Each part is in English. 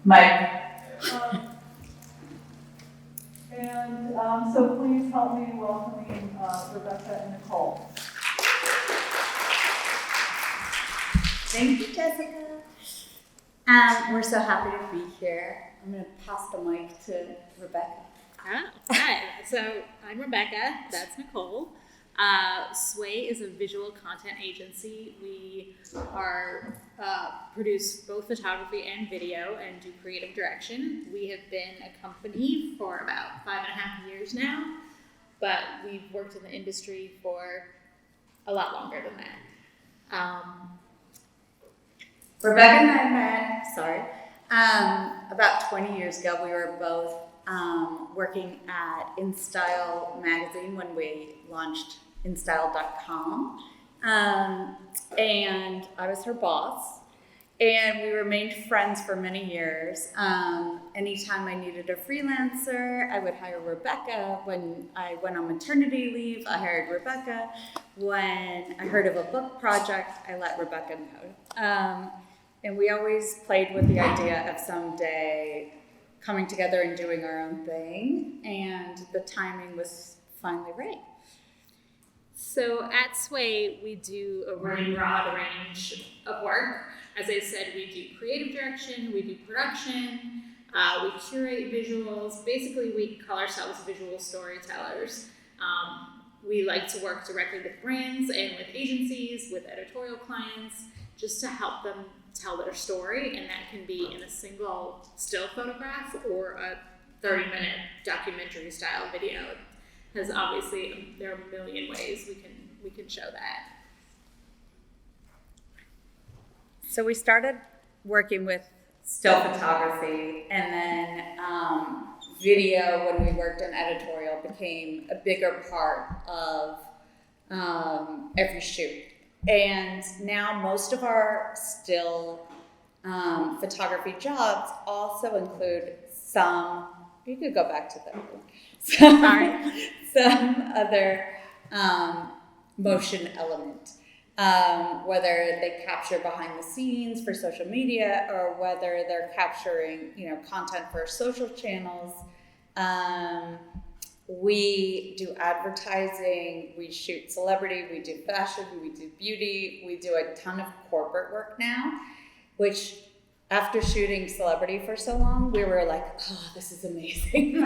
Mike. So please help me in welcoming Rebecca and Nicole. Thank you, Jessica. We're so happy to be here. I'm going to pass the mic to Rebecca. Hi. So I'm Rebecca. That's Nicole. Sway is a visual content agency. We produce both photography and video and do creative direction. We have been a company for about 5.5 years now, but we've worked in the industry for a lot longer than that. Rebecca and I met, about 20 years ago. We were both working at InStyle magazine when we launched InStyle.com. And I was her boss. And we remained friends for many years. Anytime I needed a freelancer, I would hire Rebecca. When I went on maternity leave, I hired Rebecca. When I heard of a book project, I let Rebecca know. And we always played with the idea of someday coming together and doing our own thing. And the timing was finally right. So at Sway, we do a very broad range of work. As I said, we do creative direction, we do production, we curate visuals. Basically, we call ourselves visual storytellers. We like to work directly with brands and with agencies, with editorial clients, just to help them tell their story. And that can be in a single still photograph or a 30-minute documentary style video. Because obviously there are a million ways we can show that. So we started working with still photography, and then video, when we worked in editorial, became a bigger part of every shoot. And now most of our still photography jobs also include some, you could go back to that. Some other motion element. Whether they capture behind the scenes for social media or whether they're capturing, content for social channels. We do advertising, we shoot celebrity, we do fashion, we do beauty, we do a ton of corporate work now, which after shooting celebrity for so long, we were like, oh, this is amazing.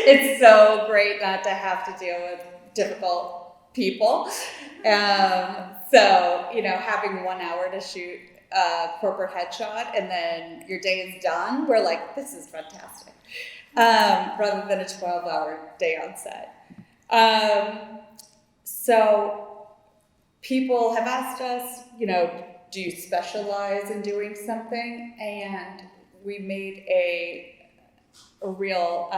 It's so great not to have to deal with difficult people. So, having 1 hour to shoot a corporate headshot and then your day is done, we're like, this is fantastic. Rather than a 12-hour day on set. So people have asked us, do you specialize in doing something? And we made a real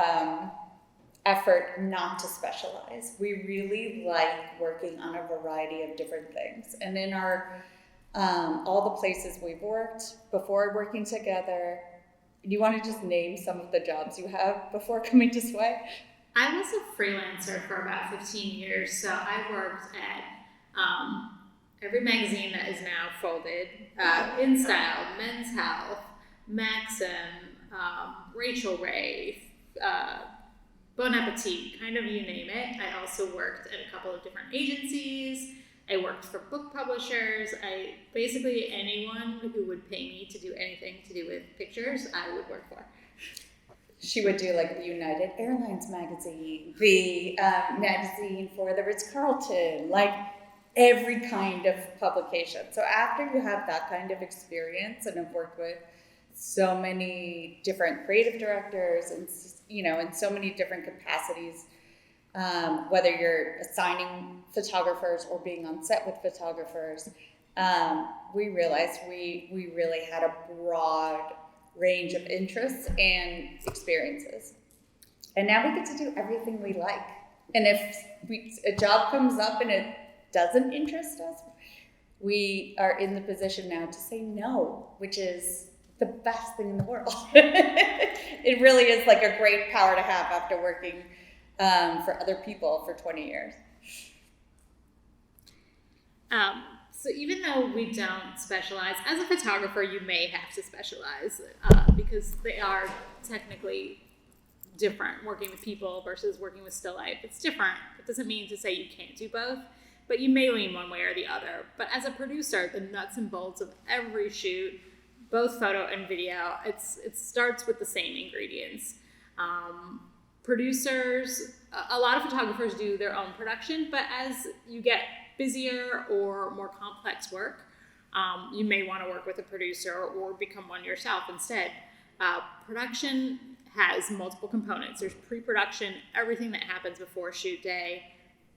effort not to specialize. We really like working on a variety of different things. And in our all the places we've worked before working together, do you want to just name some of the jobs you have before coming to Sway? I was a freelancer for about 15 years, so I worked at every magazine that is now folded, InStyle, Men's Health, Maxim, Rachel Ray, Bon Appetit, kind of you name it. I also worked at a couple of different agencies. I worked for book publishers. Basically anyone who would pay me to do anything to do with pictures, I would work for. She would do like the United Airlines magazine, the magazine for the Ritz-Carlton, like every kind of publication. So after you have that kind of experience and have worked with so many different creative directors and, in so many different capacities, whether you're assigning photographers or being on set with photographers, we realized we really had a broad range of interests and experiences. And now we get to do everything we like. And if a job comes up and it doesn't interest us, we are in the position now to say no, which is the best thing in the world. It really is like a great power to have after working for other people for 20 years. So even though we don't specialize, as a photographer, you may have to specialize because they are technically different. Working with people versus working with still life, it's different. It doesn't mean to say you can't do both, but you may lean one way or the other. But as a producer, the nuts and bolts of every shoot, both photo and video, it starts with the same ingredients. Producers, a lot of photographers do their own production, but as you get busier or more complex work, you may want to work with a producer or become one yourself instead. Production has multiple components. There's pre-production, everything that happens before shoot day.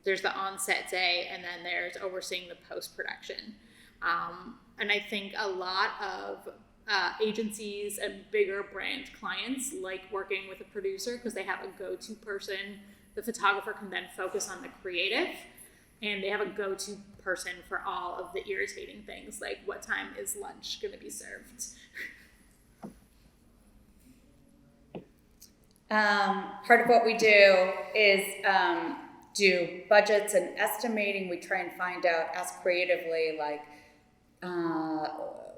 There's the on-set day, and then there's overseeing the post-production. And I think a lot of agencies and bigger brand clients like working with a producer because they have a go-to person. The photographer can then focus on the creative, and they have a go-to person for all of the irritating things, like what time is lunch going to be served. Part of what we do is do budgets and estimating. We try and find out, ask creatively, like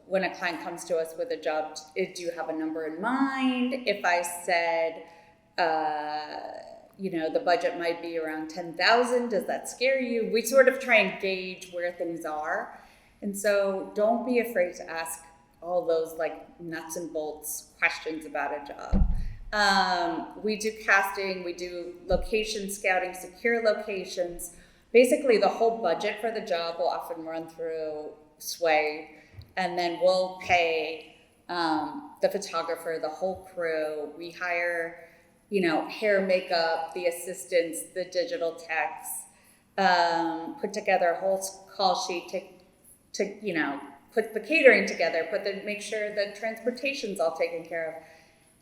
when a client comes to us with a job, do you have a number in mind? If I said, the budget might be around 10,000, does that scare you? We sort of try and gauge where things are. And so don't be afraid to ask all those like nuts and bolts questions about a job. We do casting, we do location scouting, secure locations. Basically, the whole budget for the job will often run through Sway, and then we'll pay the photographer, the whole crew. We hire, hair, makeup, the assistants, the digital techs, put together a whole call sheet to put the catering together, make sure the transportation's all taken care of.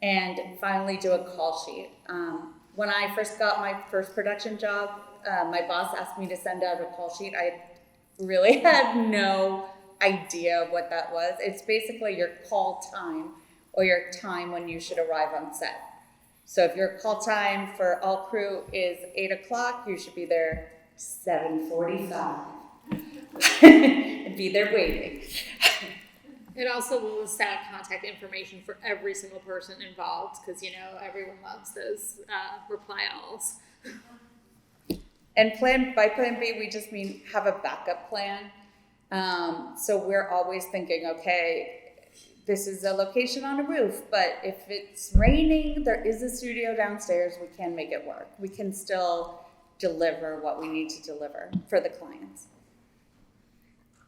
And finally do a call sheet. When I first got my first production job, my boss asked me to send out a call sheet. I really had no idea what that was. It's basically your call time or your time when you should arrive on set. So if your call time for all crew is 8:00, you should be there 7:45 and be there waiting. It also will list out contact information for every single person involved because, everyone loves those reply alls. And by plan B, we just mean have a backup plan. So we're always thinking, okay, this is a location on a roof, but if it's raining, there is a studio downstairs, we can make it work. We can still deliver what we need to deliver for the clients.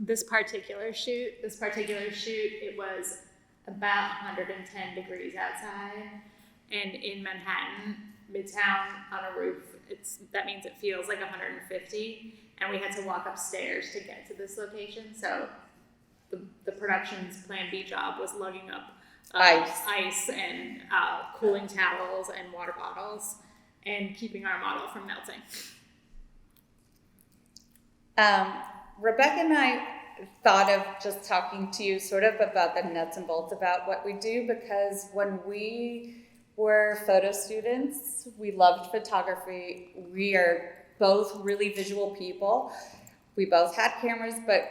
This particular shoot, it was about 110 degrees outside, and in Manhattan, Midtown, on a roof, that means it feels like 150, and we had to walk upstairs to get to this location. So the production's Plan B job was lugging up ice and cooling towels and water bottles, and keeping our model from melting. Rebecca and I thought of just talking to you sort of about the nuts and bolts about what we do, because when we were photo students, we loved photography. We are both really visual people. We both had cameras, but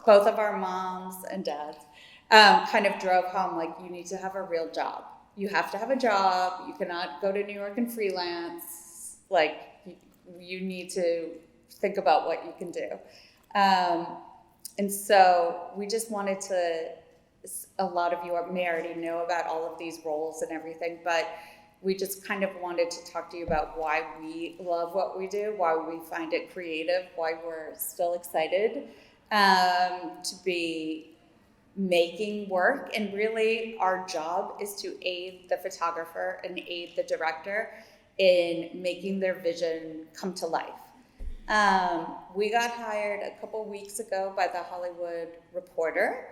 both of our moms and dads kind of drove home like, you need to have a real job. You have to have a job. You cannot go to New York and freelance. Like, you need to think about what you can do. And so we just wanted to, a lot of you may already know about all of these roles and everything, but we just kind of wanted to talk to you about why we love what we do, why we find it creative, why we're still excited to be making work. And really our job is to aid the photographer and aid the director in making their vision come to life. We got hired a couple weeks ago by the Hollywood Reporter.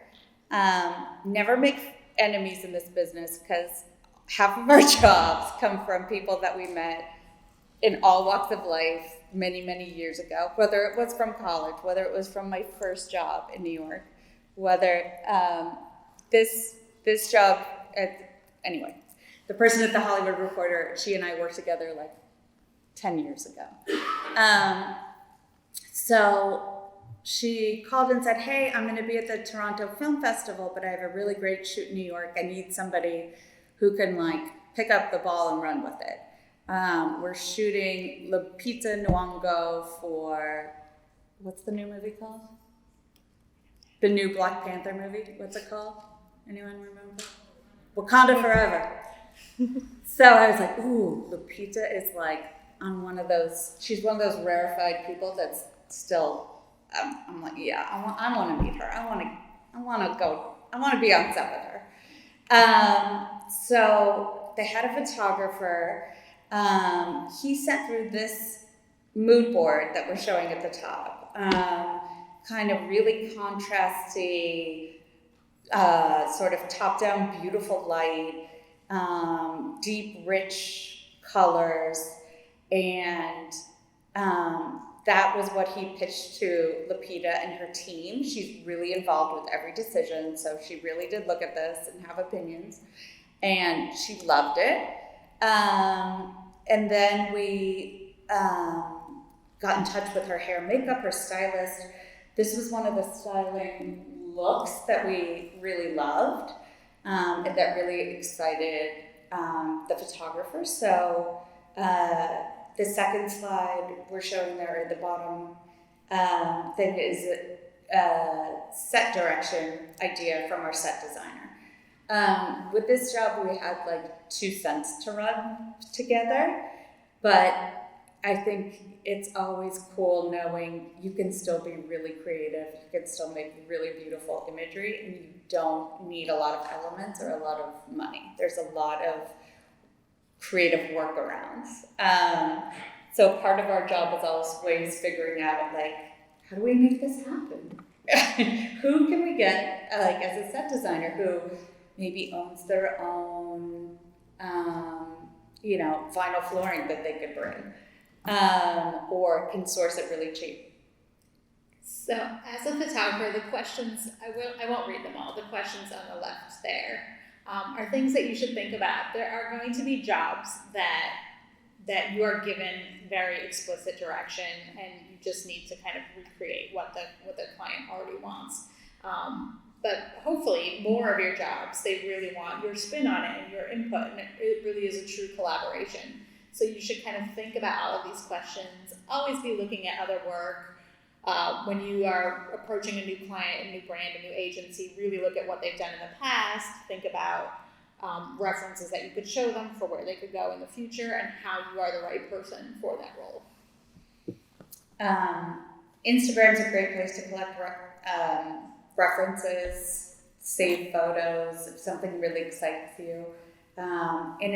Never make enemies in this business, because half of our jobs come from people that we met in all walks of life many, many years ago, whether it was from college, whether it was from my first job in New York, whether this job anyway, the person at the Hollywood Reporter, she and I worked together like 10 years ago. So she called and said, hey, I'm going to be at the Toronto Film Festival, but I have a really great shoot in New York. I need somebody who can like pick up the ball and run with it. We're shooting La Pizza Nyong'o for, what's the new movie called? The new Black Panther movie. What's it called? Anyone remember? Wakanda Forever. So I was like, ooh, Lupita is like on one of those, she's one of those rarefied people that's still, I'm like, yeah, I want to meet her. I want to be on set with her. So they had a photographer. He sent through this mood board that we're showing at the top. Kind of really contrasty, sort of top-down, beautiful light, deep, rich colors, and that was what he pitched to Lupita and her team. She's really involved with every decision, so she really did look at this and have opinions, and she loved it. And then we got in touch with her hair and makeup, her stylist. This was one of the styling looks that we really loved, and that really excited the photographer. So the second slide we're showing there at the bottom thing is a set direction idea from our set designer. With this job, we had like 2 cents to run together, but I think it's always cool knowing you can still be really creative, you can still make really beautiful imagery, and you don't need a lot of elements or a lot of money. There's a lot of creative workarounds. So part of our job is always figuring out, like, how do we make this happen? Who can we get, like, as a set designer who maybe owns their own, vinyl flooring that they could bring? Or can source it really cheap. So as a photographer, the questions, I won't read them all, the questions on the left there are things that you should think about. There are going to be jobs that you are given very explicit direction, and you just need to kind of recreate what the client already wants. But hopefully more of your jobs, they really want your spin on it and your input, and it really is a true collaboration. So you should kind of think about all of these questions, always be looking at other work. When you are approaching a new client, a new brand, a new agency, really look at what they've done in the past, think about references that you could show them for where they could go in the future and how you are the right person for that role. Instagram's a great place to collect references, save photos if something really excites you. And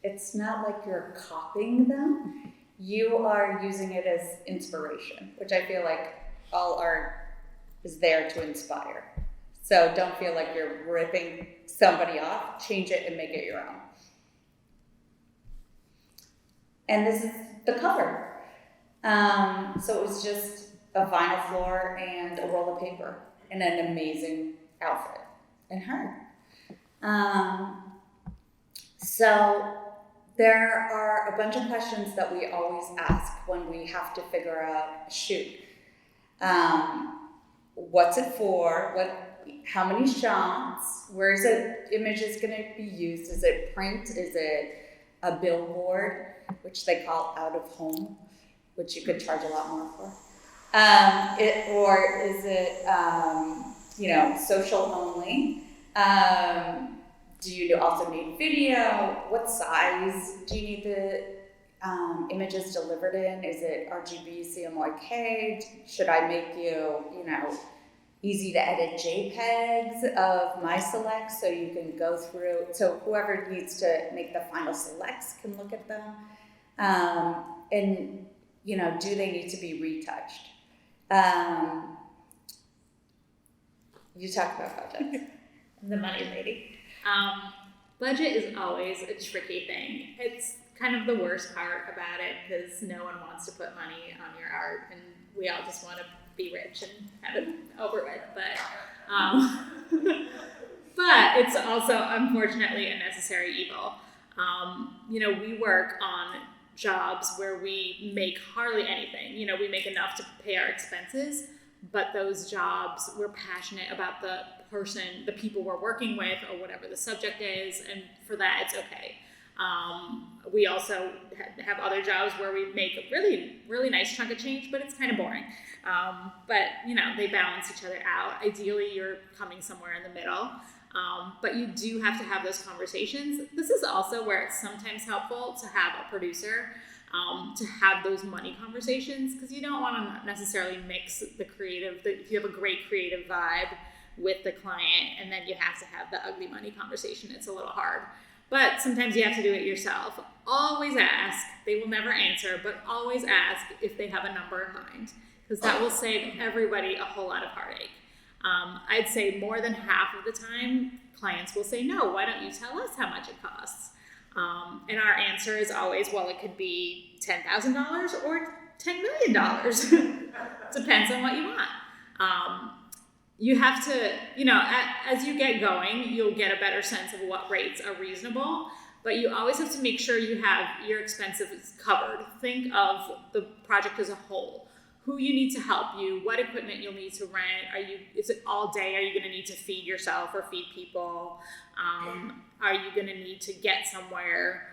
it's not like you're copying them. You are using it as inspiration, which I feel like all art is there to inspire. So don't feel like you're ripping somebody off. Change it and make it your own. And this is the cover. So it was just a vinyl floor and a roll of paper and an amazing outfit and her. So there are a bunch of questions that we always ask when we have to figure out a shoot. What's it for? How many shots? Where is the image is going to be used? Is it print? Is it a billboard, which they call out of home, which you could charge a lot more for? Or is it, social only? Do you also need video? What size do you need the images delivered in? Is it RGB, CMYK? Should I make you, easy to edit JPEGs of my selects so you can go through, so whoever needs to make the final selects can look at them? And, do they need to be retouched? You talk about budget. The money lady. Budget is always a tricky thing. It's kind of the worst part about it because no one wants to put money on your art, and we all just want to be rich and have it over with. But it's also unfortunately a necessary evil. We work on jobs where we make hardly anything. You know, we make enough to pay our expenses, but those jobs, we're passionate about the person, the people we're working with, or whatever the subject is, and for that, it's okay. We also have other jobs where we make a really, really nice chunk of change, but it's kind of boring. But, you know, they balance each other out. Ideally, you're coming somewhere in the middle. But you do have to have those conversations. This is also where it's sometimes helpful to have a producer, to have those money conversations, because you don't want to necessarily mix the creative, if you have a great creative vibe with the client, and then you have to have the ugly money conversation. It's a little hard. But sometimes you have to do it yourself. Always ask. They will never answer, but always ask if they have a number in mind, because that will save everybody a whole lot of heartache. I'd say more than half of the time, clients will say, no, why don't you tell us how much it costs? And our answer is always, well, it could be $10,000 or $10 million. Depends on what you want. You have to, you know, as you get going, you'll get a better sense of what rates are reasonable, but you always have to make sure you have your expenses covered. Think of the project as a whole. Who you need to help you, what equipment you'll need to rent, is it all day? Are you going to need to feed yourself or feed people? Are you going to need to get somewhere?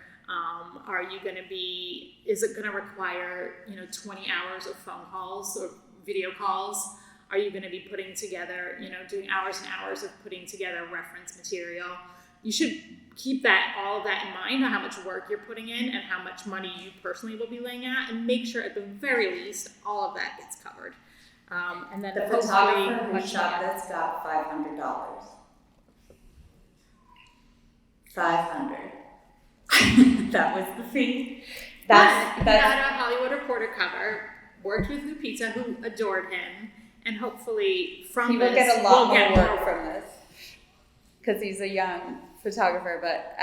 Is it going to require, 20 hours of phone calls or video calls? Are you going to be putting together, doing hours and hours of putting together reference material? You should keep all of that in mind on how much work you're putting in and how much money you personally will be laying out, and make sure at the very least all of that gets covered. And then the photographer who shot this got $500. $500. That was the fee. That's he had a Hollywood Reporter cover, worked with Lupita, who adored him, and hopefully he will get a lot more work from this, because he's a young photographer. But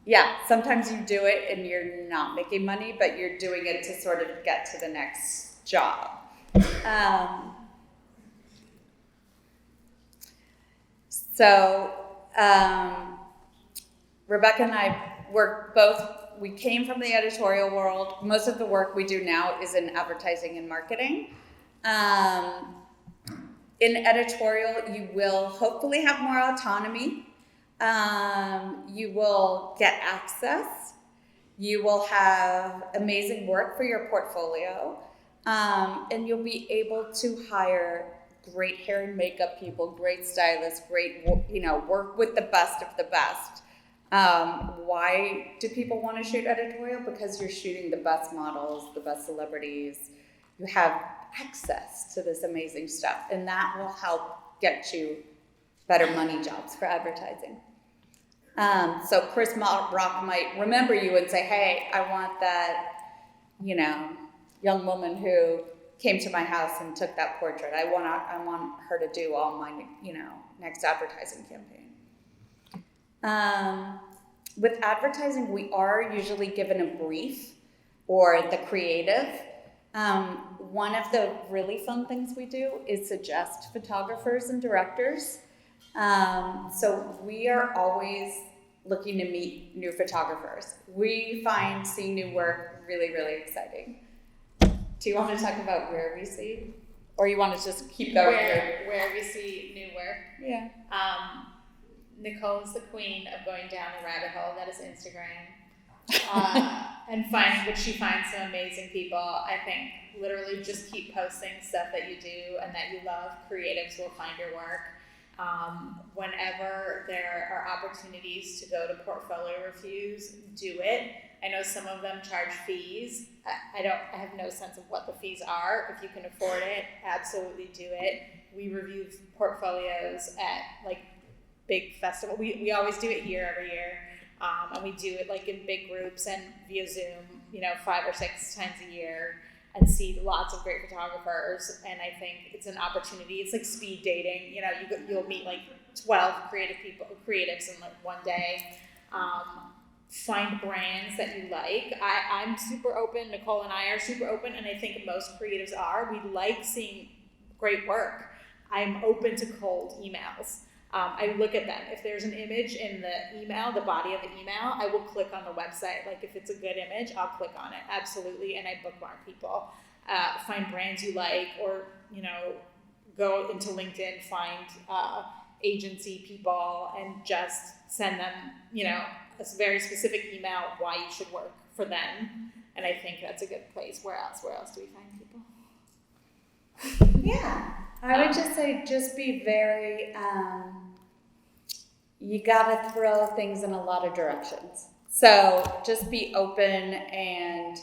yeah, sometimes you do it and you're not making money, but you're doing it to sort of get to the next job. Rebecca and I work both. We came from the editorial world. Most of the work we do now is in advertising and marketing. In editorial, you will hopefully have more autonomy. You will get access. You will have amazing work for your portfolio. And you'll be able to hire great hair and makeup people, great stylists, great, work with the best of the best. Why do people want to shoot editorial? Because you're shooting the best models, the best celebrities. You have access to this amazing stuff, and that will help get you better money jobs for advertising. So Chris Rock might remember you and say, hey, I want that, young woman who came to my house and took that portrait. I want her to do all my, next advertising campaign. With advertising, we are usually given a brief or the creative. One of the really fun things we do is suggest photographers and directors. So we are always looking to meet new photographers. We find seeing new work really, really exciting. Do you want to talk about where we see? Or you want to just keep going? Where we see new work? Yeah. Nicole is the queen of going down the rabbit hole that is Instagram. And finding, but she finds some amazing people. I think literally just keep posting stuff that you do and that you love. Creatives will find your work. Whenever there are opportunities to go to portfolio reviews, do it. I know some of them charge fees. I have no sense of what the fees are. If you can afford it, absolutely do it. We review portfolios at big festival. We always do it here every year. And we do it in big groups and via Zoom, 5 or 6 times a year, and see lots of great photographers. And I think it's an opportunity. It's like speed dating. You'll meet 12 creatives in one day. Find brands that you like. I'm super open. Nicole and I are super open, and I think most creatives are. We like seeing great work. I'm open to cold emails. I look at them. If there's an image in the email, the body of the email, I will click on the website. Like if it's a good image, I'll click on it. Absolutely. And I bookmark people. Find brands you like, or, go into LinkedIn, find agency people and just send them, a very specific email why you should work for them. And I think that's a good place. Where else do we find people? Yeah, I would just say just be very, you gotta throw things in a lot of directions. So just be open and,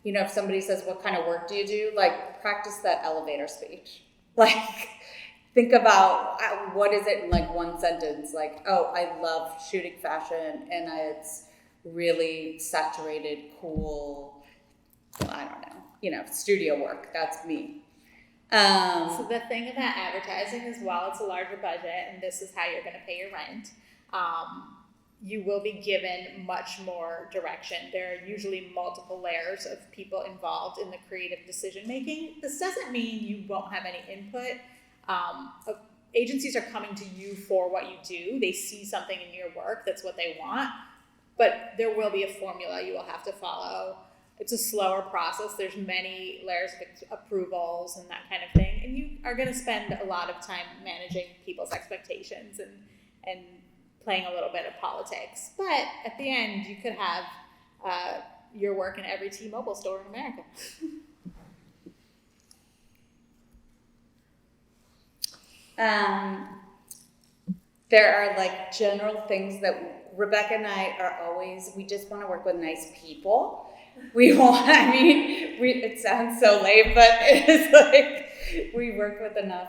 if somebody says, what kind of work do you do? Like practice that elevator speech. Like think about what is it in like one sentence? Like, oh, I love shooting fashion and it's really saturated, cool, I don't know, studio work. That's me. So the thing about advertising is, while it's a larger budget and this is how you're going to pay your rent, you will be given much more direction. There are usually multiple layers of people involved in the creative decision making. This doesn't mean you won't have any input. Agencies are coming to you for what you do. They see something in your work, that's what they want, but there will be a formula you will have to follow. It's a slower process. There's many layers of approvals and that kind of thing. And you are going to spend a lot of time managing people's expectations and playing a little bit of politics. But at the end, you could have your work in every T-Mobile store in America. There are like general things that Rebecca and I are always, we just want to work with nice people. It sounds so lame, but it's like we work with enough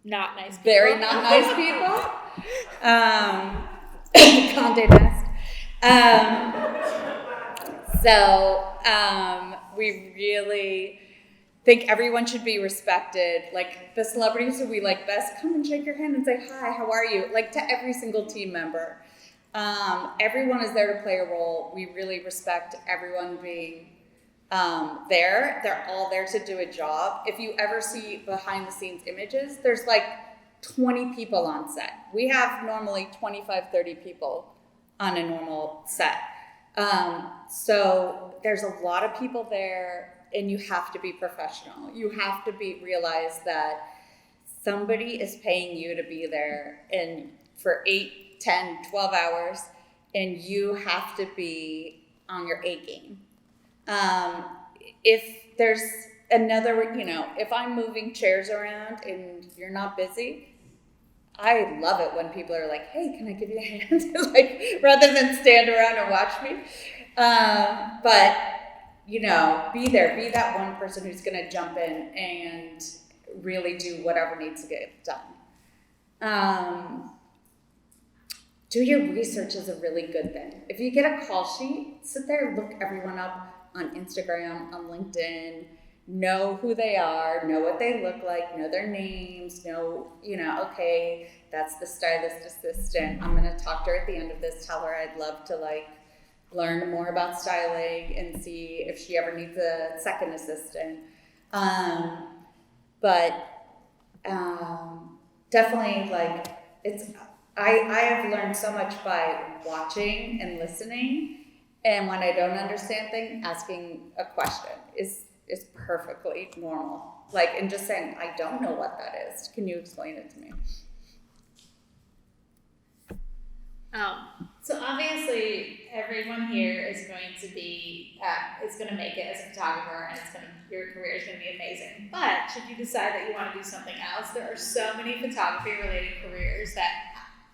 not nice people. Very not nice people. Condé Nast. We really think everyone should be respected. Like the celebrities who we like best, come and shake your hand and say, hi, how are you? Like to every single team member. Everyone is there to play a role. We really respect everyone being there. They're all there to do a job. If you ever see behind the scenes images, there's like 20 people on set. We have normally 25, 30 people on a normal set. So there's a lot of people there, and you have to be professional. You have to realize that somebody is paying you to be there and for 8, 10, 12 hours, and you have to be on your A game. If there's another, if I'm moving chairs around and you're not busy, I love it when people are like, hey, can I give you a hand? Like, rather than stand around and watch me. But, be there, be that one person who's going to jump in and really do whatever needs to get done. Do your research is a really good thing. If you get a call sheet, sit there, look everyone up on Instagram, on LinkedIn, know who they are, know what they look like, know their names, know, okay, that's the stylist assistant. I'm going to talk to her at the end of this, tell her I'd love to learn more about styling and see if she ever needs a second assistant. Definitely I have learned so much by watching and listening, and when I don't understand things, asking a question is perfectly normal. And just saying, I don't know what that is. Can you explain it to me? So obviously, everyone here is going to make it as a photographer, and your career is going to be amazing. But should you decide that you want to do something else, there are so many photography-related careers that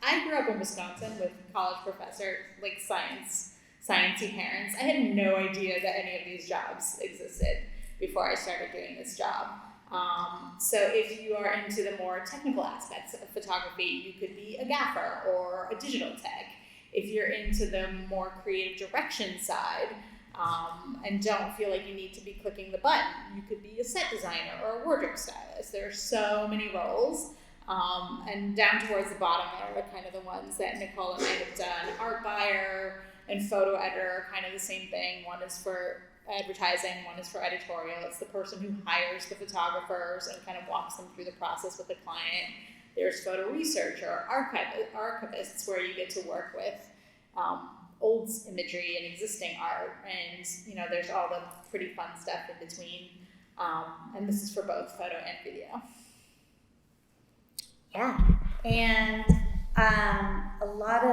I grew up in Wisconsin with college professor, sciencey parents. I had no idea that any of these jobs existed before I started doing this job. So if you are into the more technical aspects of photography, you could be a gaffer or a digital tech. If you're into the more creative direction side, and don't feel like you need to be clicking the button, you could be a set designer or a wardrobe stylist. There are so many roles. And down towards the bottom are kind of the ones that Nicole and I have done. Art buyer and photo editor are kind of the same thing. One is for advertising, one is for editorial. It's the person who hires the photographers and kind of walks them through the process with the client. There's photo research or archivists where you get to work with old imagery and existing art, and there's all the pretty fun stuff in between. And this is for both photo and video. Yeah, and a lot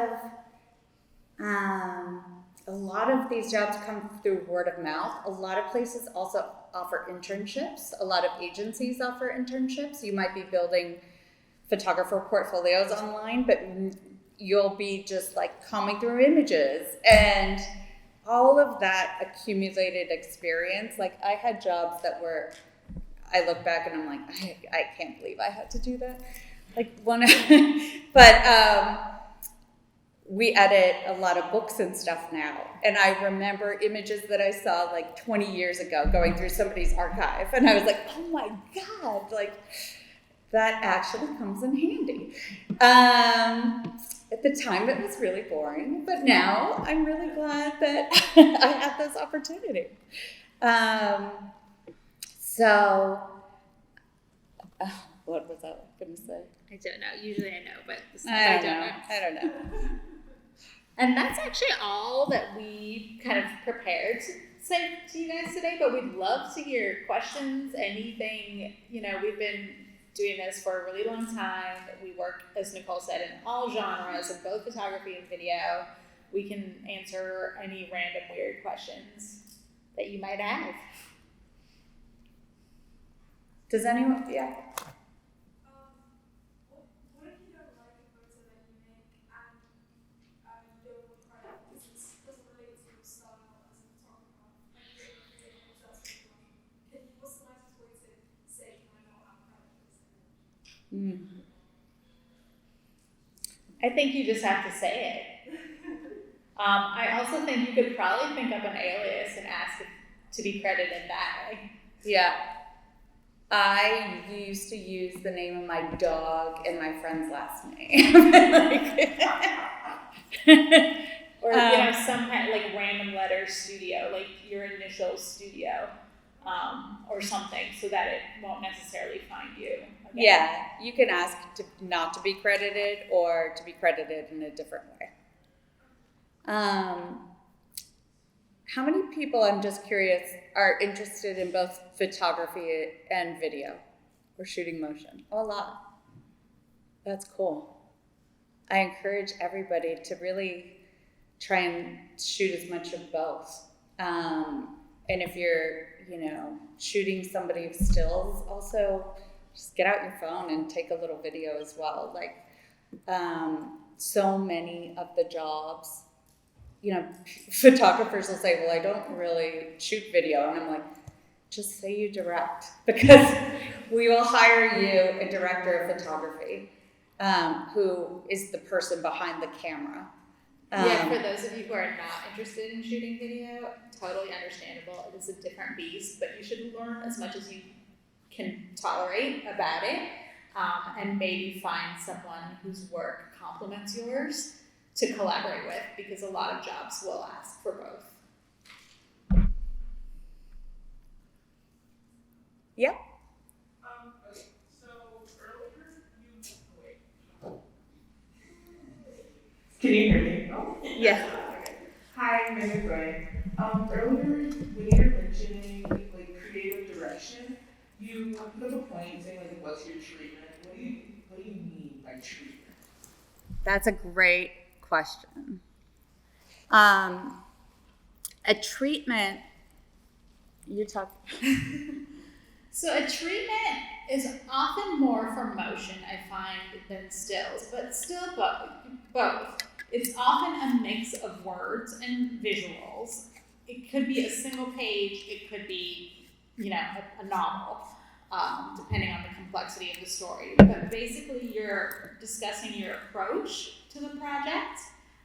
of these jobs come through word of mouth. A lot of places also offer internships. A lot of agencies offer internships. You might be building photographer portfolios online, but you'll be just like combing through images and all of that accumulated experience. Like I had jobs that were, I look back and I'm like, I can't believe I had to do that. Like but we edit a lot of books and stuff now. And I remember images that I saw like 20 years ago going through somebody's archive. And I was like, oh my God, like that actually comes in handy. At the time it was really boring, but now I'm really glad that I had this opportunity. What was I going to say? I don't know. Usually I know, but I don't know. And that's actually all that we kind of prepared to say to you guys today, but we'd love to hear questions, anything. We've been doing this for a really long time. We work, as Nicole said, in all genres of both photography and video. We can answer any random weird questions that you might have. Does anyone? Yeah. I think you just have to say it. I also think you could probably think up an alias and ask to be credited that way. Yeah. I used to use the name of my dog and my friend's last name. Or some kind of like random letter studio, like your initial studio. Or something, so that it won't necessarily find you. Again. Yeah, you can ask not to be credited or to be credited in a different way. How many people, I'm just curious, are interested in both photography and video or shooting motion? Oh, a lot. That's cool. I encourage everybody to really try and shoot as much of both. And if you're, shooting somebody of stills, also just get out your phone and take a little video as well. Like, so many of the jobs, photographers will say, well, I don't really shoot video. And I'm like, just say you direct, because we will hire you a director of photography, who is the person behind the camera. For those of you who are not interested in shooting video, totally understandable. It is a different beast, but you should learn as much as you can tolerate about it, and maybe find someone whose work complements yours to collaborate with, because a lot of jobs will ask for both. Yep. Okay, so earlier can you hear me? Oh. Yeah. Okay. Hi, my name is Brian. Earlier when you were mentioning like creative direction, you put up a point saying like, what's your treatment? What do you mean by treatment? That's a great question. A treatment, you talk. So a treatment is often more for motion, I find, than stills, but still both. It's often a mix of words and visuals. It could be a single page, it could be, a novel, depending on the complexity of the story. But basically you're discussing your approach to the project,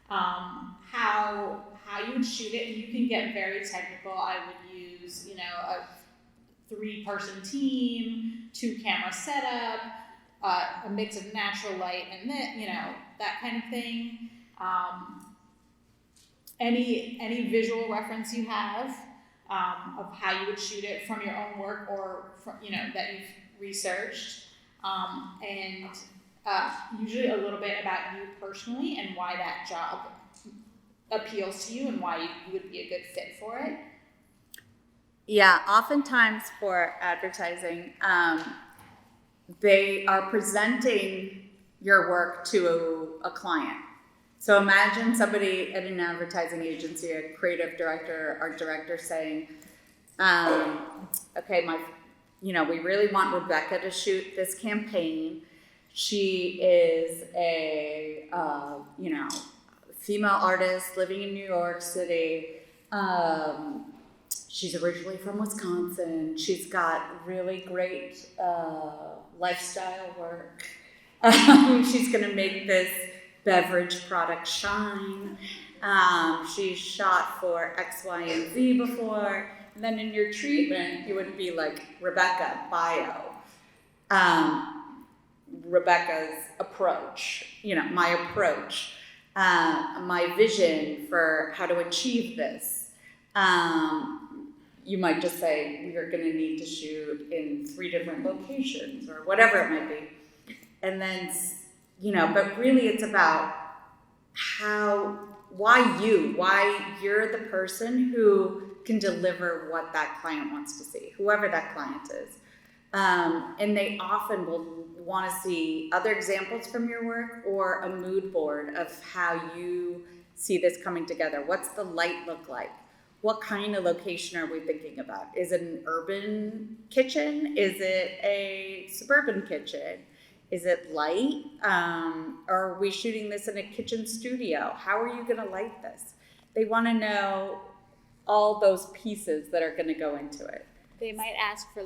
how you would shoot it, and you can get very technical. I would use, a 3-person team, 2-camera setup, a mix of natural light and that kind of thing. Any visual reference you have of how you would shoot it from your own work or from, that you've researched, and usually a little bit about you personally and why that job appeals to you and why you would be a good fit for it. Yeah, oftentimes for advertising, they are presenting your work to a client. So imagine somebody at an advertising agency, a creative director, art director saying, okay, we really want Rebecca to shoot this campaign. She is a, female artist living in New York City. She's originally from Wisconsin. She's got really great lifestyle work. She's gonna make this beverage product shine. She's shot for X, Y, and Z before. And then in your treatment, you would be like, Rebecca, bio. Rebecca's approach, my approach, my vision for how to achieve this. You might just say, we are going to need to shoot in 3 different locations or whatever it might be. And then, but really it's about why you're the person who can deliver what that client wants to see, whoever that client is. And they often will want to see other examples from your work or a mood board of how you see this coming together. What's the light look like? What kind of location are we thinking about? Is it an urban kitchen? Is it a suburban kitchen? Is it light? Are we shooting this in a kitchen studio? How are you going to light this? They want to know all those pieces that are going to go into it. They might ask for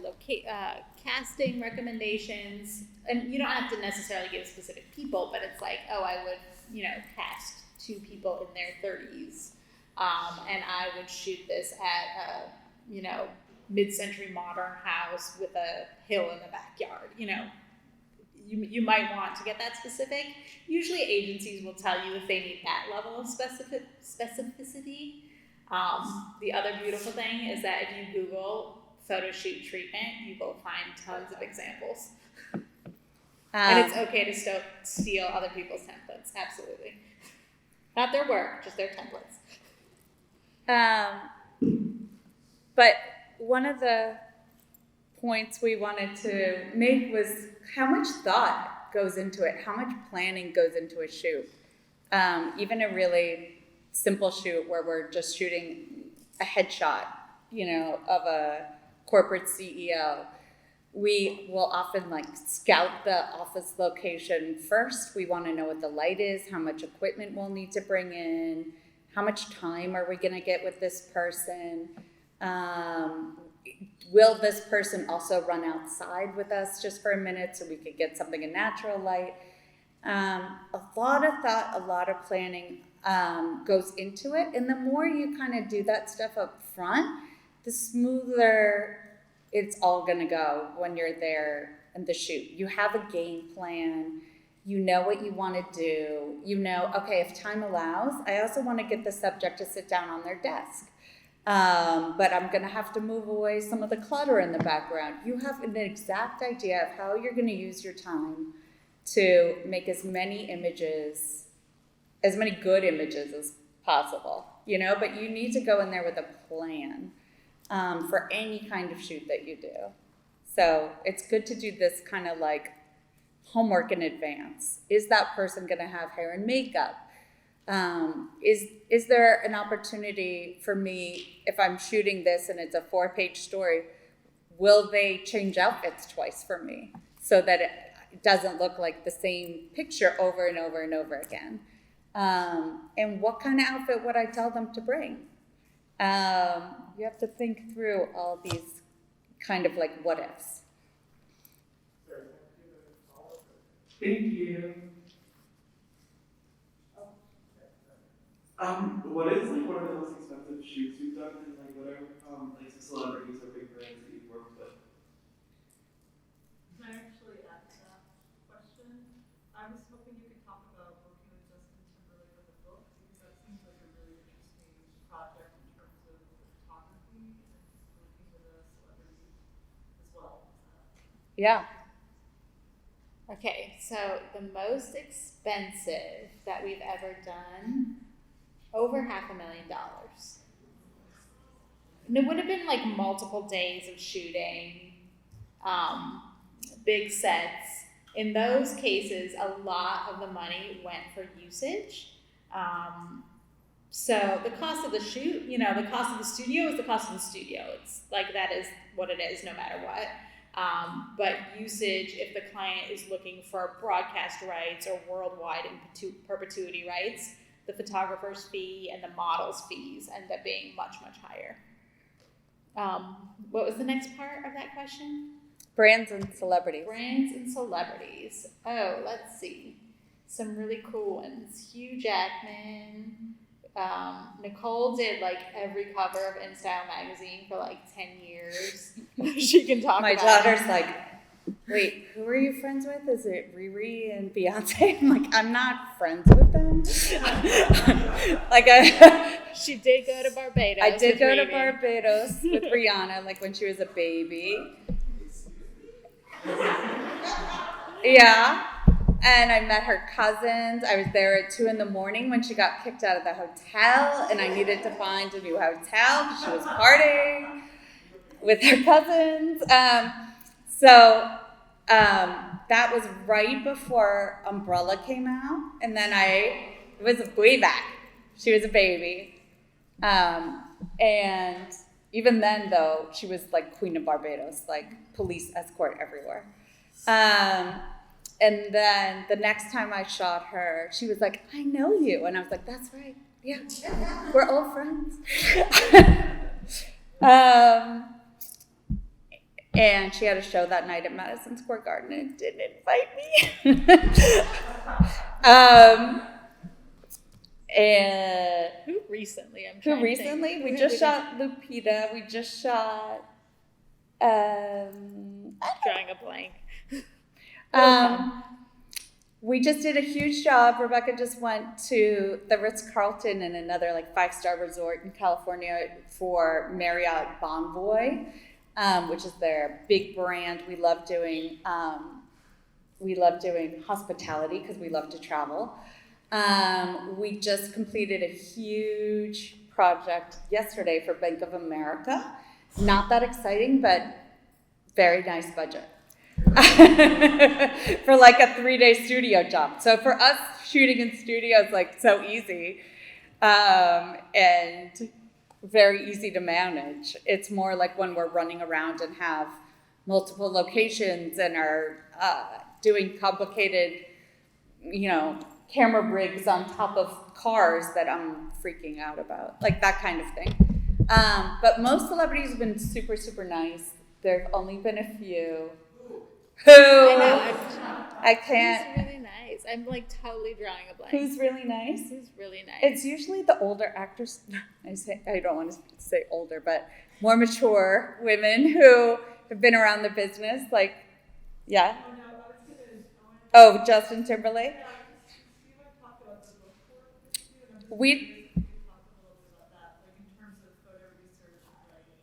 casting recommendations, and you don't have to necessarily give specific people, but it's like, oh, I would, cast 2 people in their 30s, and I would shoot this at a, mid-century modern house with a hill in the backyard. You might want to get that specific. Usually agencies will tell you if they need that level of specificity. The other beautiful thing is that if you Google photo shoot treatment, you will find tons of examples. And it's okay to steal other people's templates, absolutely. Not their work, just their templates. But one of the points we wanted to make was how much thought goes into it, how much planning goes into a shoot. Even a really simple shoot where we're just shooting a headshot, of a corporate CEO. We will often scout the office location first. We want to know what the light is, how much equipment we'll need to bring in, how much time are we going to get with this person. Will this person also run outside with us just for a minute so we could get something in natural light? A lot of thought, a lot of planning goes into it. And the more you kind of do that stuff up front, the smoother it's all going to go when you're there in the shoot. You have a game plan. You know what you want to do. Okay, if time allows, I also want to get the subject to sit down on their desk. But I'm going to have to move away some of the clutter in the background. You have an exact idea of how you're going to use your time to make as many good images as possible, but you need to go in there with a plan for any kind of shoot that you do. So it's good to do this kind of homework in advance. Is that person going to have hair and makeup? Is there an opportunity for me, if I'm shooting this and it's a 4-page story, will they change outfits twice for me so that it doesn't look like the same picture over and over and over again? And what kind of outfit would I tell them to bring? You have to think through all these kind of what ifs. Thank you. What is one of the most expensive shoots you've done, and whatever celebrities or big brands that you've worked with? Can I actually add to that question? I was hoping you could talk about working with Justin Timberlake on the book, because that seems like a really interesting project in terms of the photography and working with a celebrity as well. Yeah. Okay, so the most expensive that we've ever done, over $500,000. And it would have been like multiple days of shooting, big sets. In those cases, a lot of the money went for usage. So the cost of the shoot, the cost of the studio is the cost of the studio. It's like that is what it is no matter what. But usage, if the client is looking for broadcast rights or worldwide in perpetuity rights, the photographer's fee and the model's fees end up being much, much higher. What was the next part of that question? Brands and celebrities. Brands and celebrities. Oh, let's see. Some really cool ones. Hugh Jackman. Nicole did like every cover of InStyle magazine for like 10 years. She can talk My about daughter's like, wait, who are you friends with? Is it Riri and Beyonce? I'm like, I'm not friends with them. She did go to Barbados. I did go to Riri. Barbados with Rihanna, like when she was a baby. Yeah. And I met her cousins. I was there at 2 a.m. when she got kicked out of the hotel, and I needed to find a new hotel because she was partying with her cousins. That was right before Umbrella came out, and then it was way back. She was a baby. And even then, though, she was like Queen of Barbados, like police escort everywhere. And then the next time I shot her, she was like, I know you. And I was like, that's right. Yeah, we're old friends. And she had a show that night at Madison Square Garden and didn't invite me. And Who recently? We just shot Lupita. We just shot. Drawing a blank. We just did a huge job. Rebecca just went to the Ritz-Carlton and another like 5-star resort in California for Marriott Bonvoy, which is their big brand. We love doing hospitality because we love to travel. We just completed a huge project yesterday for Bank of America. Not that exciting, but very nice budget. For like a 3-day studio job. So for us, shooting in studio is like so easy and very easy to manage. It's more like when we're running around and have multiple locations and are doing complicated, camera rigs on top of cars that I'm freaking out about, like that kind of thing. But most celebrities have been super, super nice. There have only been a few. I can't. Who's really nice? I'm like totally drawing a blank. Who's really nice? Who's really nice? It's usually the older actors. I don't want to say older, but more mature women who have been around the business. Like, yeah. Oh, no, I was gonna. Oh, Justin Timberlake. Yeah, we might talk about the book for it, and I'm just We- curious if you could talk a little bit about that, like in terms of photo research and writing.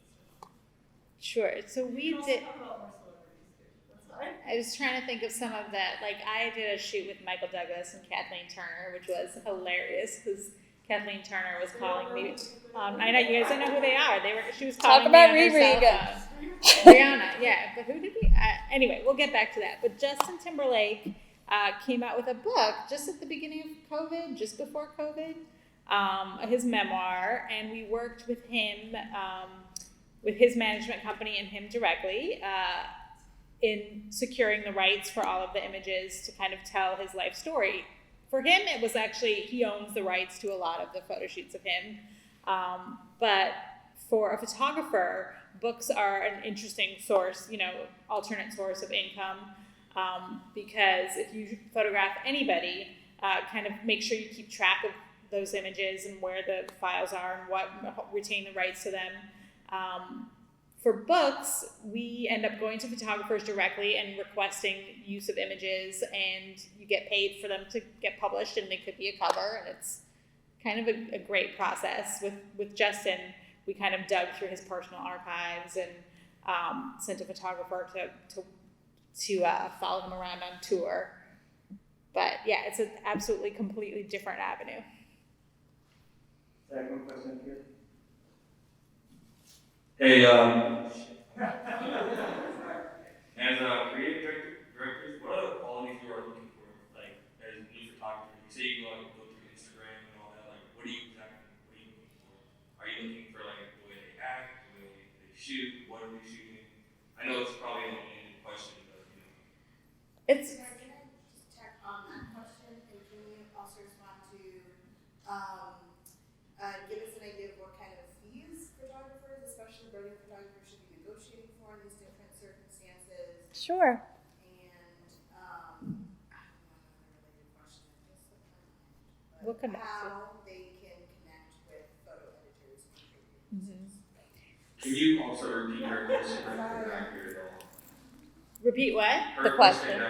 Sure. So We we can did. also talk about more celebrities too. That's fine. I was trying to think of some of that. Like I did a shoot with Michael Douglas and Kathleen Turner, which was hilarious because Kathleen Turner was calling me. I know you guys don't know who they are. She was calling Talk about me on her Riri cell again. phone. Rihanna, yeah. But who did we? Anyway, we'll get back to that. But Justin Timberlake came out with a book just at the beginning of COVID, just before COVID, his memoir, and we worked with him, with his management company and him directly in securing the rights for all of the images to kind of tell his life story. For him, it was actually, he owns the rights to a lot of the photo shoots of him. But for a photographer, books are an interesting source, alternate source of income. Because if you photograph anybody, kind of make sure you keep track of those images and where the files are and what retain the rights to them. For books, we end up going to photographers directly and requesting use of images, and you get paid for them to get published, and they could be a cover, and it's kind of a great process. With Justin, we kind of dug through his personal archives and sent a photographer to follow them around on tour. But yeah, it's an absolutely completely different avenue. Second question here. Hey, as a creative directors, what are the qualities you are looking for? Like, as new photographers, you say you go through Instagram and all that. Like, what are you looking for? Are you looking for like the way they act, the way they shoot, what are they shooting? I know it's probably an open-ended question, but you know. It's Can I just check on that question, and can you also respond to, give us an idea of what kind of fees photographers, especially budding photographers, should be negotiating for in these different circumstances? Sure. And, I have another related question that just slipped my mind. What connects How they can connect with photo editors and creative agencies. Can you also repeat your question accurate at all? repeat what? The question.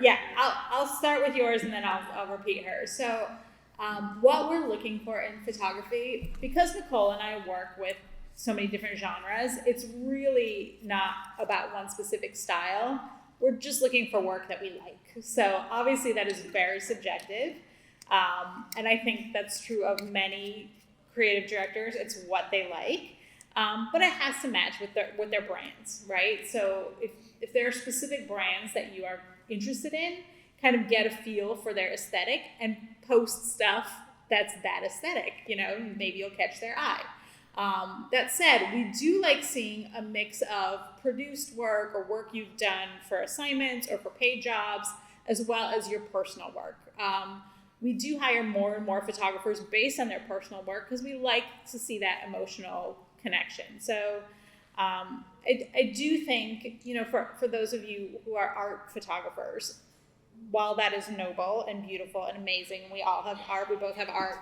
Yeah, I'll start with yours and then I'll repeat hers. So, what we're looking for in photography, because Nicole and I work with so many different genres, it's really not about one specific style. We're just looking for work that we like. So obviously that is very subjective. And I think that's true of many creative directors. It's what they like. But it has to match with their brands, right? So if there are specific brands that you are interested in, kind of get a feel for their aesthetic and post stuff that's that aesthetic, maybe you'll catch their eye. That said, we do like seeing a mix of produced work or work you've done for assignments or for paid jobs, as well as your personal work. We do hire more and more photographers based on their personal work because we like to see that emotional connection. So I do think, for those of you who are art photographers, while that is noble and beautiful and amazing, we both have art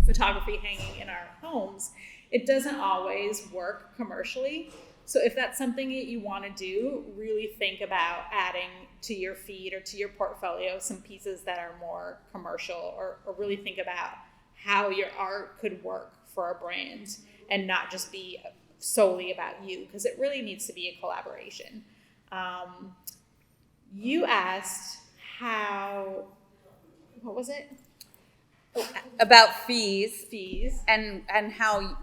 photography hanging in our homes, it doesn't always work commercially. So if that's something that you want to do, really think about adding to your feed or to your portfolio some pieces that are more commercial, or really think about how your art could work for a brand and not just be solely about you, because it really needs to be a collaboration. You asked what was it? About fees Fees. and how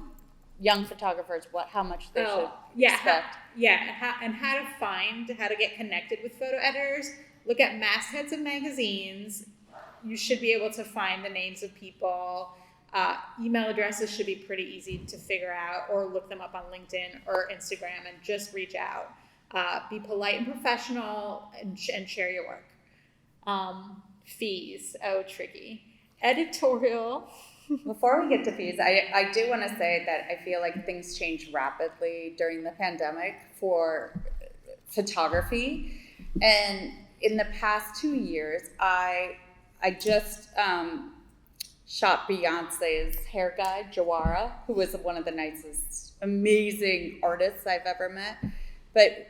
young photographers, how much they should expect. How to get connected with photo editors. Look at mastheads of magazines. You should be able to find the names of people. Email addresses should be pretty easy to figure out, or look them up on LinkedIn or Instagram and just reach out. Be polite and professional and share your work. Fees, tricky. Editorial. Before we get to fees, I do want to say that I feel like things changed rapidly during the pandemic for photography. And in the past 2 years, I just shot Beyonce's hair guide, Jawara, who was one of the nicest, amazing artists I've ever met. But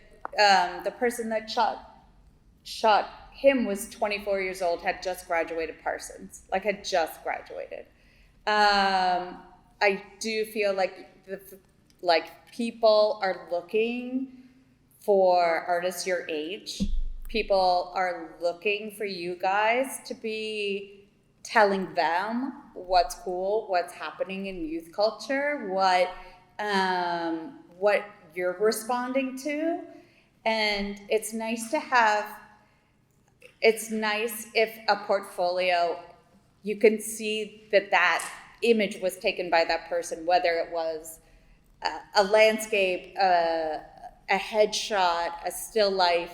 the person that shot him was 24 years old, had just graduated Parsons, had just graduated. I do feel like people are looking for artists your age. People are looking for you guys to be telling them what's cool, what's happening in youth culture, what you're responding to. And it's nice if a portfolio, you can see that image was taken by that person, whether it was a landscape, a headshot, a still life.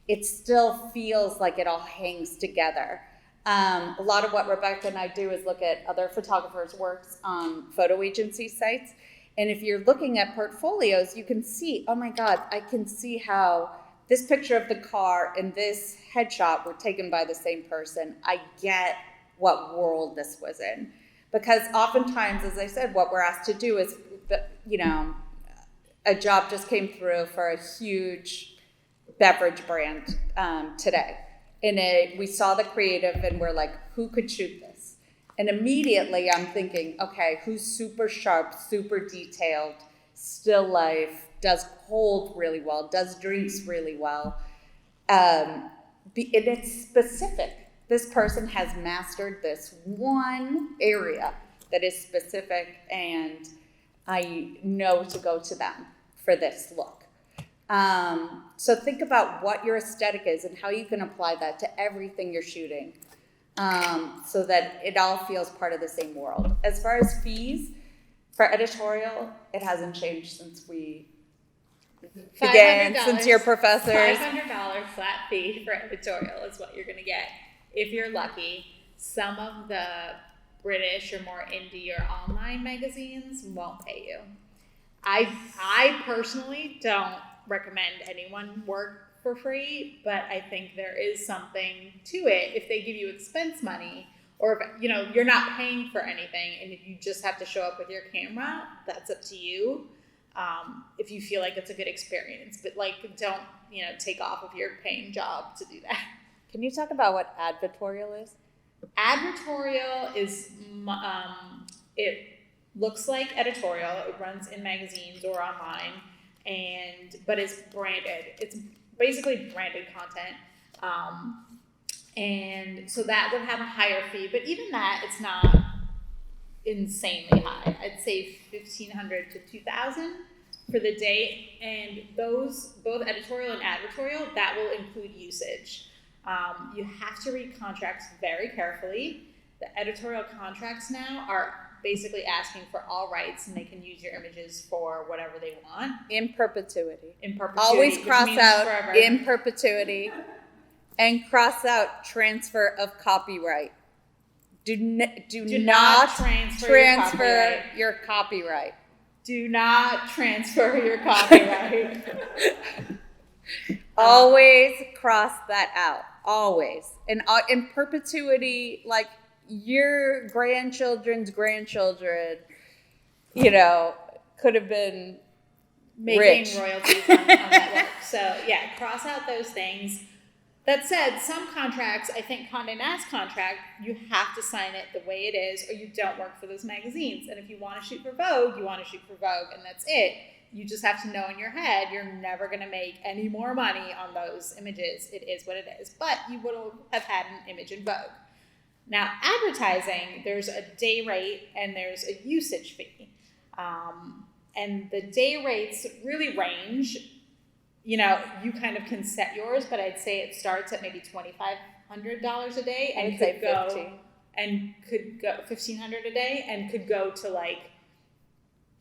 It still feels like it all hangs together. A lot of what Rebecca and I do is look at other photographers' works on photo agency sites. And if you're looking at portfolios, you can see, oh my God, I can see how this picture of the car and this headshot were taken by the same person. I get what world this was in. Because oftentimes, as I said, what we're asked to do is, a job just came through for a huge beverage brand today. And we saw the creative and we're like, who could shoot this? And immediately I'm thinking, okay, who's super sharp, super detailed, still life, does cold really well, does drinks really well. And it's specific. This person has mastered this one area that is specific, and I know to go to them for this look. So think about what your aesthetic is and how you can apply that to everything you're shooting, so that it all feels part of the same world. As far as fees for editorial, it hasn't changed since we began, since your professors. $500 flat fee for editorial is what you're going to get if you're lucky. Some of the British or more indie or online magazines won't pay you. I personally don't recommend anyone work for free, but I think there is something to it if they give you expense money, or if, you know, you're not paying for anything and if you just have to show up with your camera, that's up to you. If you feel like it's a good experience, but like, don't, you know, take off of your paying job to do that. Can you talk about what advertorial is? Advertorial is, it looks like editorial. It runs in magazines or online, but it's branded. It's basically branded content. And so that would have a higher fee, but even that, it's not insanely high. I'd say $1,500 to $2,000 for the day. And those, both editorial and advertorial, that will include usage. You have to read contracts very carefully. The editorial contracts now are basically asking for all rights, and they can use your images for whatever they want. In perpetuity. In perpetuity. Always which cross means out forever. in perpetuity and cross out transfer of copyright. Do not transfer your copyright. Do not transfer your copyright. Always cross that out. Always. And in perpetuity, like your grandchildren's grandchildren, you know, could have been making rich. royalties on that work. So yeah, cross out those things. That said, some contracts, I think Condé Nast contract, you have to sign it the way it is, or you don't work for those magazines. And if you want to shoot for Vogue, you want to shoot for Vogue, and that's it. You just have to know in your head you're never going to make any more money on those images. It is what it is. But you would have had an image in Vogue. Now, advertising, there's a day rate and there's a usage fee. And the day rates really range. You know, you kind of can set yours, but I'd say it starts at maybe $2,500 a day, and I'd say could go $1,500 a day, and could go to like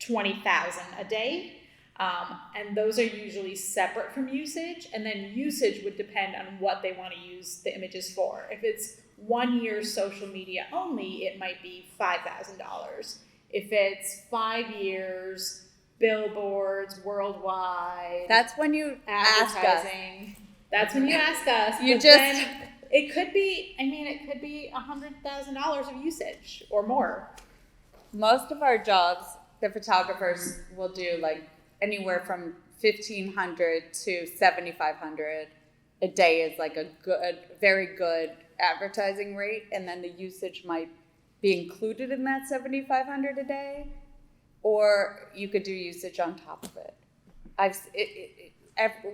$20,000 a day. And those are usually separate from usage, and then usage would depend on what they want to use the images for. If it's 1 year social media only, it might be $5,000. If it's 5 years billboards worldwide, That's when you ask us. advertising, that's when you ask us. You But just- then it could be, I mean, it could be $100,000 of usage or more. Most of our jobs, the photographers will do like anywhere from $1,500 to $7,500 a day is like a good, very good advertising rate, and then the usage might be included in that $7,500 a day, or you could do usage on top of it.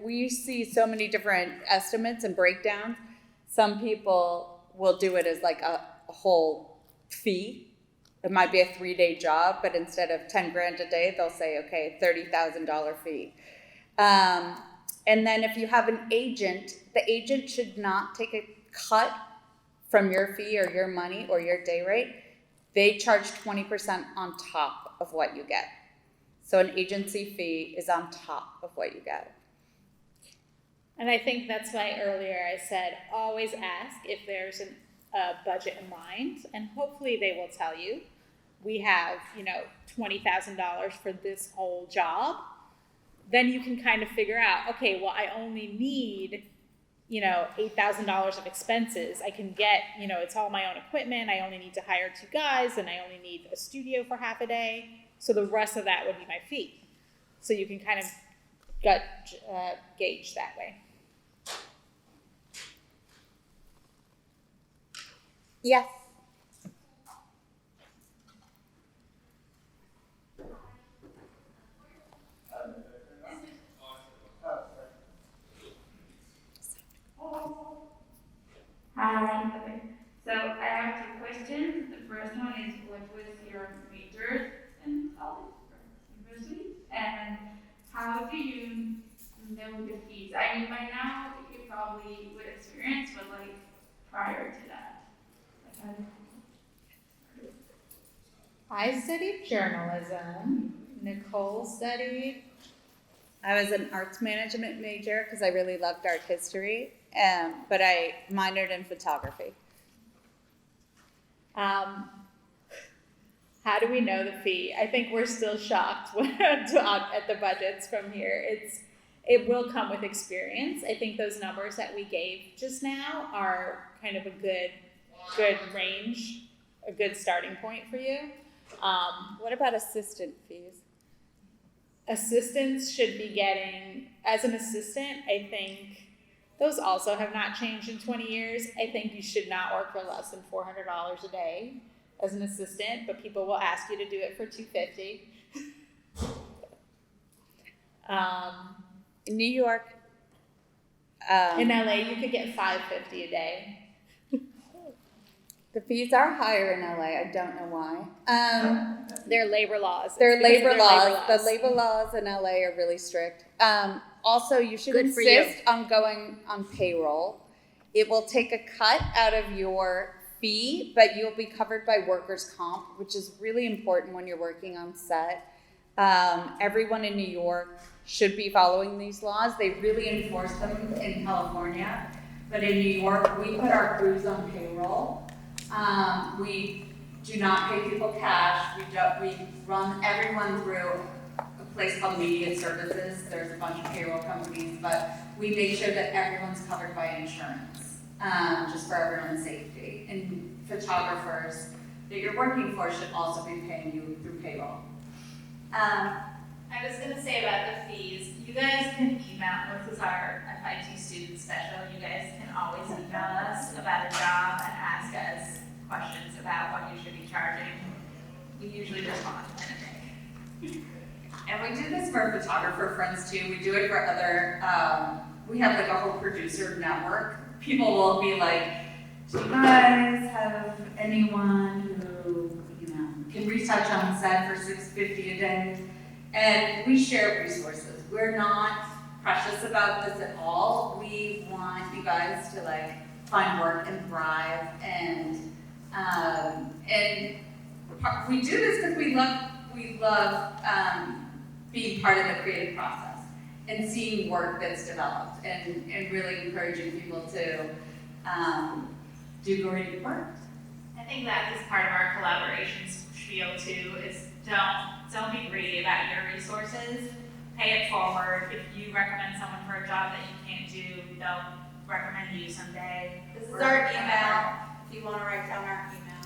We see so many different estimates and breakdowns. Some people will do it as like a whole fee. It might be a 3-day job, but instead of 10 grand a day, they'll say, okay, $30,000 fee. And then if you have an agent, the agent should not take a cut from your fee or your money or your day rate. They charge 20% on top of what you get. So an agency fee is on top of what you get. And I think that's why earlier I said, always ask if there's a budget in mind, and hopefully they will tell you. We have, $20,000 for this whole job. Then you can kind of figure out, okay, well, I only need, $8,000 of expenses. I can get, it's all my own equipment. I only need to hire 2 guys, and I only need a studio for half a day. So the rest of that would be my fee. So you can kind of gauge that way. Yes. majors in college or university? And how do you know the fees? I mean, by now you probably would experience, but like prior to that, like how did I studied journalism. Nicole studied. I was an arts management major because I really loved art history, but I minored in photography. How do we know the fee? I think we're still shocked at the budgets from here. It will come with experience. I think those numbers that we gave just now are kind of a good range, a good starting point for you. What about assistant fees? Assistants should be getting, as an assistant, I think those also have not changed in 20 years. I think you should not work for less than $400 a day as an assistant, but people will ask you to do it for $250. In New York, in LA, you could get $550 a day. The fees are higher in LA. I don't know why. Their labor laws. Their It's because labor of their laws. The labor laws in LA are really strict. Also, you should Good for you. insist on going on payroll. It will take a cut out of your fee, but you'll be covered by workers' comp, which is really important when you're working on set. Everyone in New York should be following these laws. They really enforce them in California, but in New York, we put our crews on payroll. We do not pay people cash. We run everyone through a place called Media Services. There's a bunch of payroll companies, but we make sure that everyone's covered by insurance, just for everyone's safety. And photographers that you're working for should also be paying you through payroll. I was going to say about the fees, you guys can email, this is our FIT student special, you guys can always email us about a job and ask us questions about what you should be charging. We usually respond in a day. And we do this for our photographer friends too. We do it for other, we have like a whole producer network. People will be like, do you guys have anyone who, can retouch on set for $650 a day? And we share resources. We're not precious about this at all. We want you guys to like find work and thrive, and we do this because we love being part of the creative process and seeing work that's developed, and really encouraging people to do great work. I think that is part of our collaboration spiel too, is don't be greedy about your resources. Pay it forward. If you recommend someone for a job that you can't do, they'll recommend you someday. This is our email, if you want to write down our email.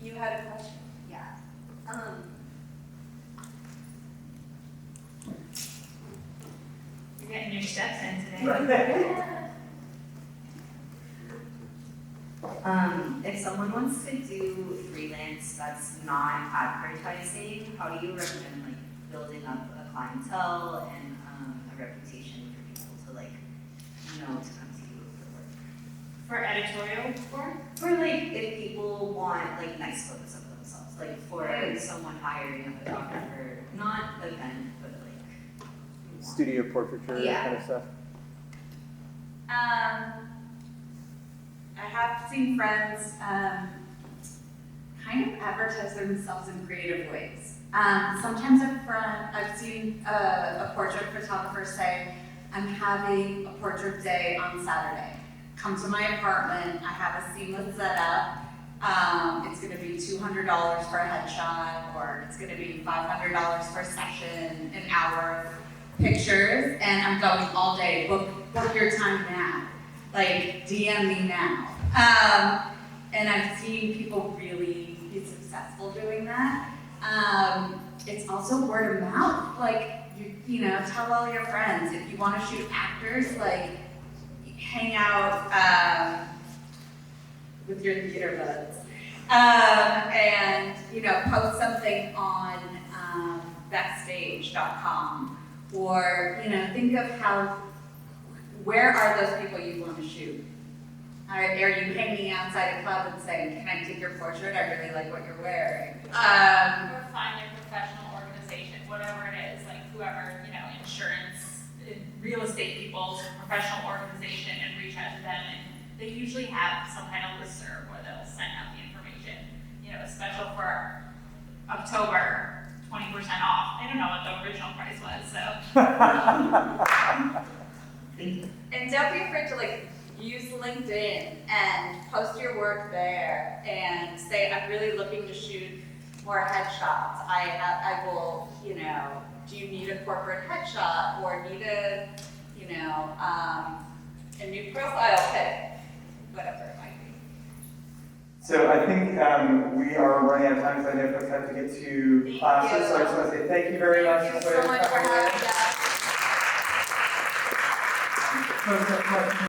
You had a question? Yeah. You're getting your steps in today. If someone wants to do freelance that's not advertising, how do you recommend like building up a clientele and a reputation for people to like know to come to you for work? For editorial work? For like if people want like nice photos of themselves, like for someone hiring a photographer, not event, but like Studio portraiture, Yeah. kind of stuff. I have seen friends kind of advertise themselves in creative ways. Sometimes I've seen a portrait photographer say, I'm having a portrait day on Saturday. Come to my apartment, I have a seamless setup. It's gonna be $200 for a headshot, or it's gonna be $500 for a session, an hour of pictures, and I'm going all day. Book your time now. Like, DM me now. And I've seen people really be successful doing that. It's also word of mouth. Like, you know, tell all your friends. If you want to shoot actors, like, hang out with your theater buds. And, you know, post something on backstage.com. Or, you know, think of where are those people you want to shoot? Are you hanging outside a club and saying, can I take your portrait? I really like what you're wearing. Or find a professional organization, whatever it is, like whoever, insurance, real estate people, professional organization, and reach out to them. And they usually have some kind of listserv where they'll send out the information. Special for October, 20% off. I don't know what the original price was, so. And don't be afraid to use LinkedIn and post your work there and say, I'm really looking to shoot more headshots. I will, do you need a corporate headshot or need a new profile pic, whatever it might be. So I think we are running out of time, so I know folks have to get to classes. So I just want to say thank you very much. Thank you so much for having us. Folks have questions.